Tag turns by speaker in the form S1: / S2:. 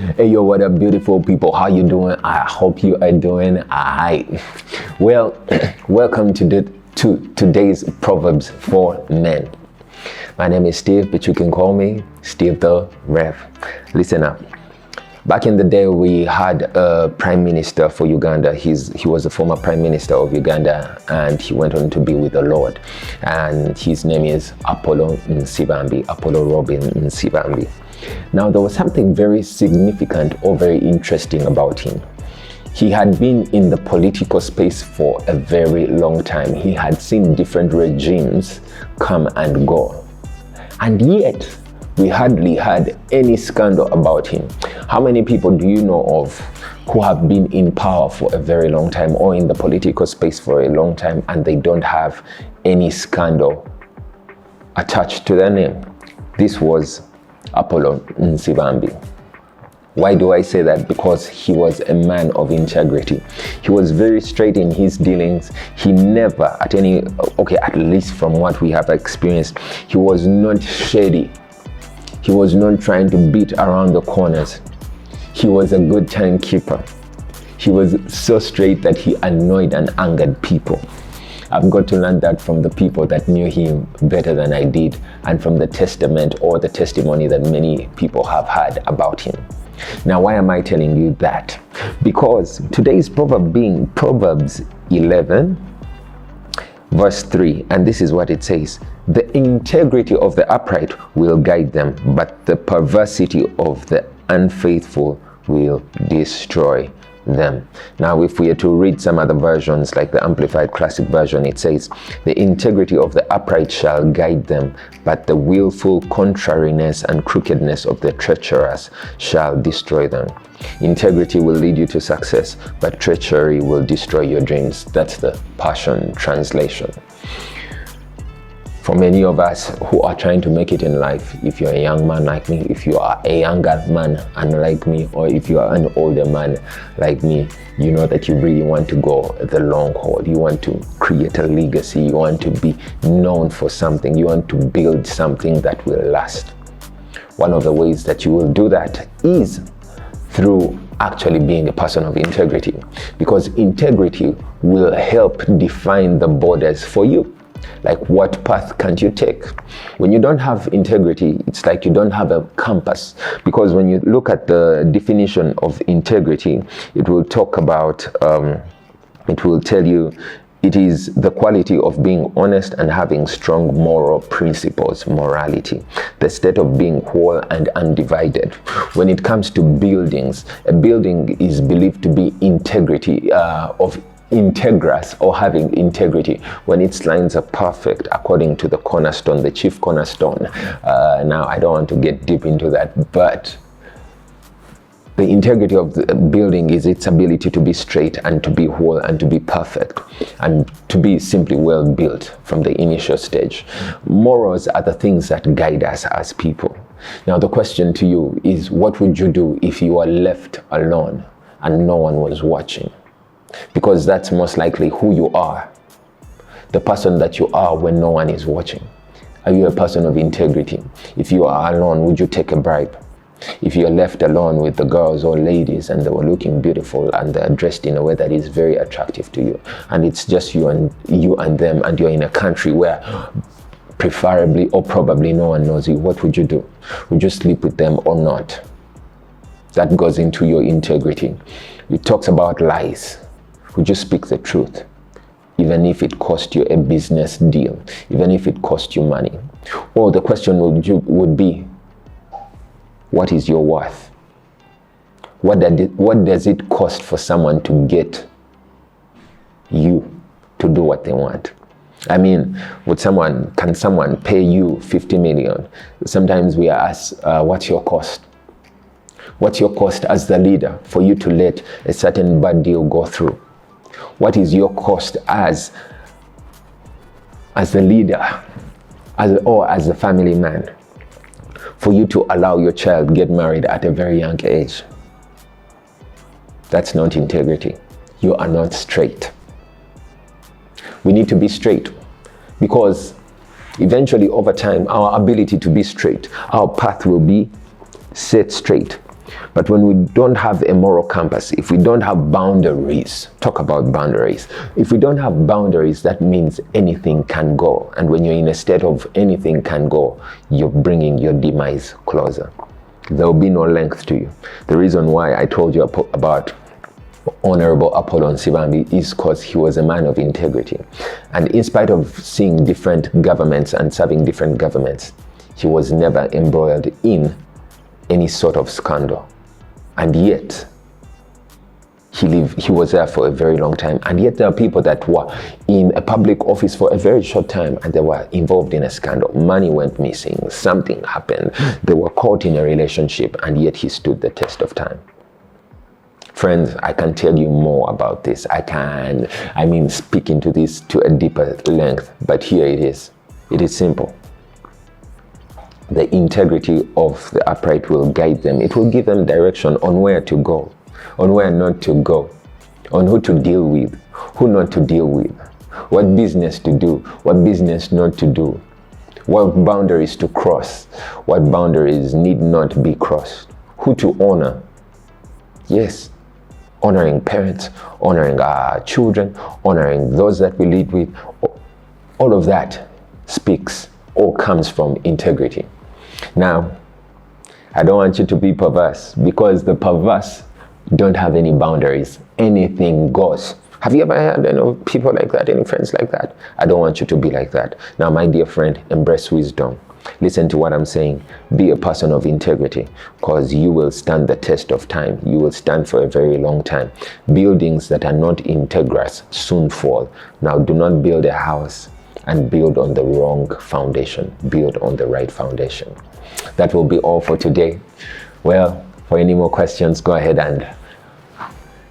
S1: Hey yo, what up beautiful people, how you doing? I hope you are doing alright. Well, welcome to today's Proverbs for Men. My name is Steve, but you can call me Steve the Rev. Listen up. Back in the day, we had a prime minister for Uganda. He was the former prime minister of Uganda, and he went on to be with the Lord. And his name is Apollo Robin Nsibambi. Now, there was something very significant or very interesting about him. He had been in the political space for a very long time. He had seen different regimes come and go. And yet, we hardly had any scandal about him. How many people do you know of who have been in power for a very long time or in the political space for a long time and they don't have any scandal attached to their name? This was Apollo Nsibambi. Why do I say that? Because he was a man of integrity. He was very straight in his dealings. He never at least from what we have experienced, he was not shady. He was not trying to beat around the corners. He was a good timekeeper. He was so straight that he annoyed and angered people. I've got to learn that from the people that knew him better than I did, and from the testament or the testimony that many people have had about him. Now, why am I telling you that? Because today's proverb being Proverbs 11, verse 3, and this is what it says: the integrity of the upright will guide them, but the perversity of the unfaithful will destroy them. Now, if we are to read some other versions, like the Amplified Classic Version, it says, the integrity of the upright shall guide them, but the willful contrariness and crookedness of the treacherous shall destroy them. Integrity will lead you to success, but treachery will destroy your dreams. That's the Passion Translation. For many of us who are trying to make it in life, if you're a young man like me, if you are a younger man unlike me, or if you are an older man like me, you know that you really want to go the long haul. You want to create a legacy. You want to be known for something. You want to build something that will last. One of the ways that you will do that is through actually being a person of integrity, because integrity will help define the borders for you. Like, what path can't you take? When you don't have integrity, it's like you don't have a compass. Because when you look at the definition of integrity, it will talk about, it will tell you it is the quality of being honest and having strong moral principles, morality, the state of being whole and undivided. When it comes to buildings, a building is believed to be integrity of integrous or having integrity when its lines are perfect according to the cornerstone, the chief cornerstone. Now, I don't want to get deep into that, but the integrity of the building is its ability to be straight and to be whole and to be perfect and to be simply well built from the initial stage. Morals are the things that guide us as people. Now, the question to you is, what would you do if you were left alone and no one was watching? Because that's most likely who you are, the person that you are when no one is watching. Are you a person of integrity? If you are alone, would you take a bribe? If you're left alone with the girls or ladies and they were looking beautiful and they're dressed in a way that is very attractive to you, and it's just you and them, and you're in a country where preferably or probably no one knows you, what would you do? Would you sleep with them or not? That goes into your integrity. It talks about lies. Would you speak the truth, even if it cost you a business deal, even if it cost you money? Or the question would be, what is your worth? What does it cost for someone to get you to do what they want? I mean, can someone pay you 50 million? Sometimes we are asked, what's your cost? What's your cost as the leader for you to let a certain bad deal go through? What is your cost as the leader or as a family man for you to allow your child get married at a very young age? That's not integrity. You are not straight. We need to be straight, because eventually over time, our ability to be straight, our path will be set straight. But when we don't have a moral compass, if we don't have boundaries, talk about boundaries. If we don't have boundaries, that means anything can go. And when you're in a state of anything can go, you're bringing your demise closer. There will be no length to you. The reason why I told you about Honorable Apollon Sivambi is because he was a man of integrity. And in spite of seeing different governments and serving different governments, he was never embroiled in any sort of scandal. And yet, he was there for a very long time. And yet there are people that were in a public office for a very short time and they were involved in a scandal. Money went missing, something happened. They were caught in a relationship, and yet he stood the test of time. Friends, I can tell you more about this. Speak into this to a deeper length, but here it is. It is simple. The integrity of the upright will guide them. It will give them direction on where to go, on where not to go, on who to deal with, who not to deal with, what business to do, what business not to do, what boundaries to cross, what boundaries need not be crossed, who to honor. Yes, honoring parents, honoring our children, honoring those that we lead with. All of that speaks or comes from integrity. Now, I don't want you to be perverse, because the perverse don't have any boundaries. Anything goes. Have you ever had people like that, any friends like that? I don't want you to be like that. Now, my dear friend, embrace wisdom. Listen to what I'm saying. Be a person of integrity, because you will stand the test of time. You will stand for a very long time. Buildings that are not integrous soon fall. Now, do not build a house and build on the wrong foundation. Build on the right foundation. That will be all for today. Well, for any more questions, go ahead and